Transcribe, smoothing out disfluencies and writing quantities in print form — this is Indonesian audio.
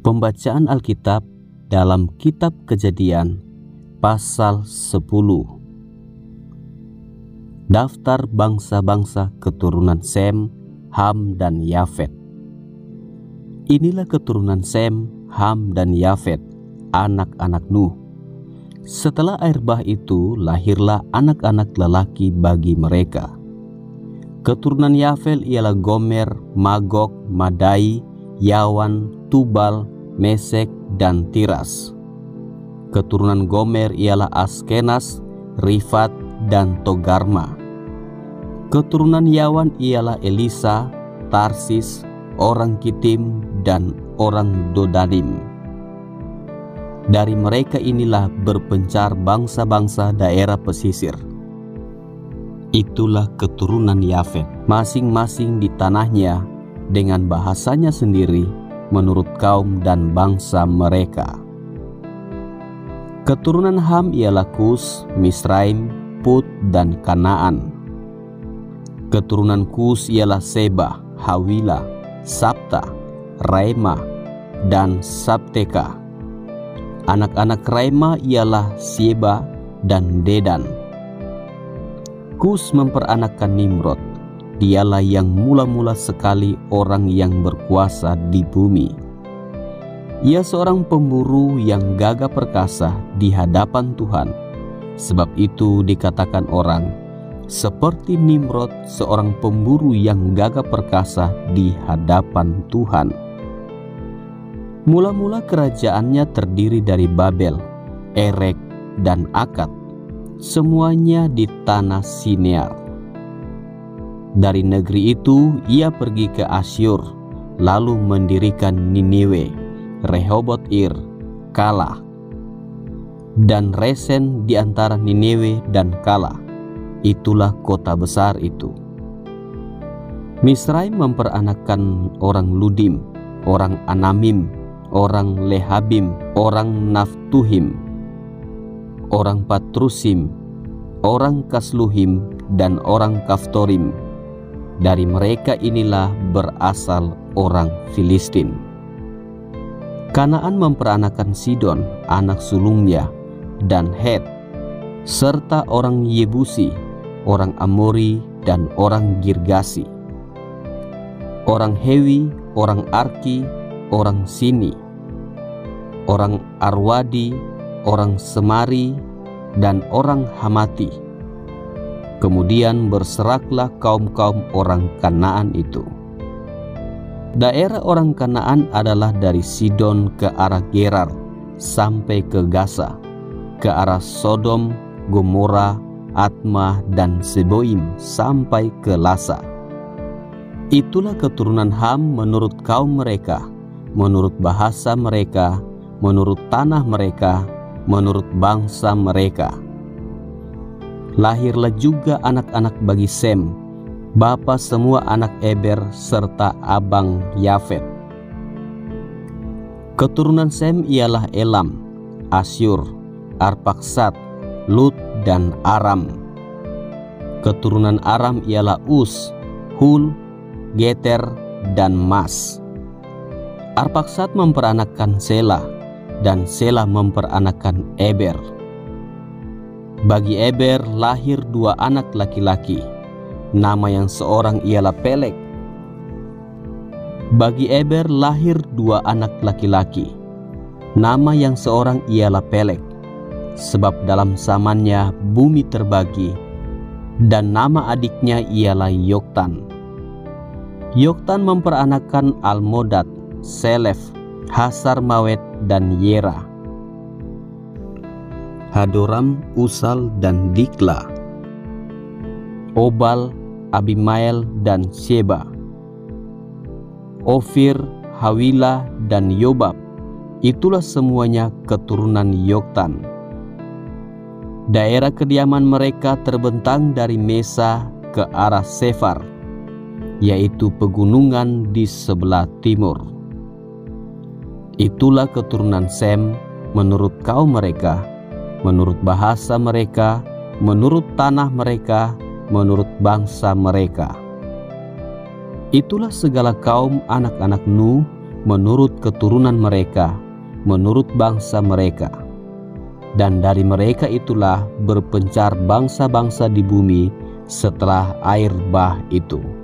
Pembacaan Alkitab dalam Kitab Kejadian pasal 10. Daftar bangsa-bangsa keturunan Sem, Ham, dan Yafet. Inilah keturunan Sem, Ham, dan Yafet, anak-anak Nuh. Setelah air bah itu, lahirlah anak-anak lelaki bagi mereka. Keturunan Yafet ialah Gomer, Magog, Madai, Yawan, Tubal, Mesek, dan Tiras. Keturunan Gomer ialah Askenas, Rifat, dan Togarma. Keturunan Yawan ialah Elisa, Tarsis, orang Kitim, dan orang Dodanim. Dari mereka inilah berpencar bangsa-bangsa daerah pesisir. Itulah keturunan Yafet, masing-masing di tanahnya dengan bahasanya sendiri menurut kaum dan bangsa mereka. Keturunan Ham ialah Kus, Misraim, Put, dan Kanaan. Keturunan Kus ialah Seba, Hawila, Sabta, Raima, dan Sabteka. Anak-anak Raima ialah Sieba dan Dedan. Kus memperanakkan Nimrod. Dialah yang mula-mula sekali orang yang berkuasa di bumi. Ia seorang pemburu yang gagah perkasa di hadapan Tuhan. Sebab itu dikatakan orang, seperti Nimrod, seorang pemburu yang gagah perkasa di hadapan Tuhan. Mula-mula kerajaannya terdiri dari Babel, Erek, dan Akad, semuanya di tanah Sinear. Dari negeri itu ia pergi ke Asyur, lalu mendirikan Niniwe, Rehoboth Ir, Kala, dan Resen di antara Niniwe dan Kala. Itulah kota besar itu. Misraim memperanakkan orang Ludim, orang Anamim, orang Lehabim, orang Naftuhim, orang Patrusim, orang Kasluhim, dan orang Kaftorim. Dari mereka inilah berasal orang Filistin. Kanaan memperanakkan Sidon, anak sulungnya, dan Het, serta orang Yebusi, orang Amori, dan orang Girgasi. Orang Hewi, orang Arki, orang Sini, orang Arwadi, orang Semari, dan orang Hamati. Kemudian berseraklah kaum-kaum orang Kanaan itu. Daerah orang Kanaan adalah dari Sidon ke arah Gerar sampai ke Gaza, ke arah Sodom, Gomora, Atma, dan Seboim sampai ke Lasa. Itulah keturunan Ham menurut kaum mereka, menurut bahasa mereka, menurut tanah mereka, menurut bangsa mereka. Lahirlah juga anak-anak bagi Sem, bapa semua anak Eber serta abang Yafet. Keturunan Sem ialah Elam, Asyur, Arpaksad, Lut, dan Aram. Keturunan Aram ialah Us, Hul, Geter, dan Mas. Arpaksad memperanakkan Sela, dan Sela memperanakkan Eber. Bagi Eber lahir dua anak laki-laki. Nama yang seorang ialah Pelek. Bagi Eber lahir dua anak laki-laki. Nama yang seorang ialah Pelek. Sebab dalam zamannya bumi terbagi. Dan nama adiknya ialah Yoktan. Yoktan memperanakkan Almodad, Selef, Hasar-Mawet, dan Yera. Hadoram, Usal, dan Dikla, Obal, Abimael, dan Sheba, Ofir, Hawila, dan Yobab. Itulah semuanya keturunan Yoktan. Daerah kediaman mereka terbentang dari Mesa ke arah Sefar, yaitu pegunungan di sebelah timur. Itulah keturunan Sem menurut kaum mereka, menurut bahasa mereka, menurut tanah mereka, menurut bangsa mereka. Itulah segala kaum anak-anak Nuh menurut keturunan mereka, menurut bangsa mereka. Dan dari mereka itulah berpencar bangsa-bangsa di bumi setelah air bah itu.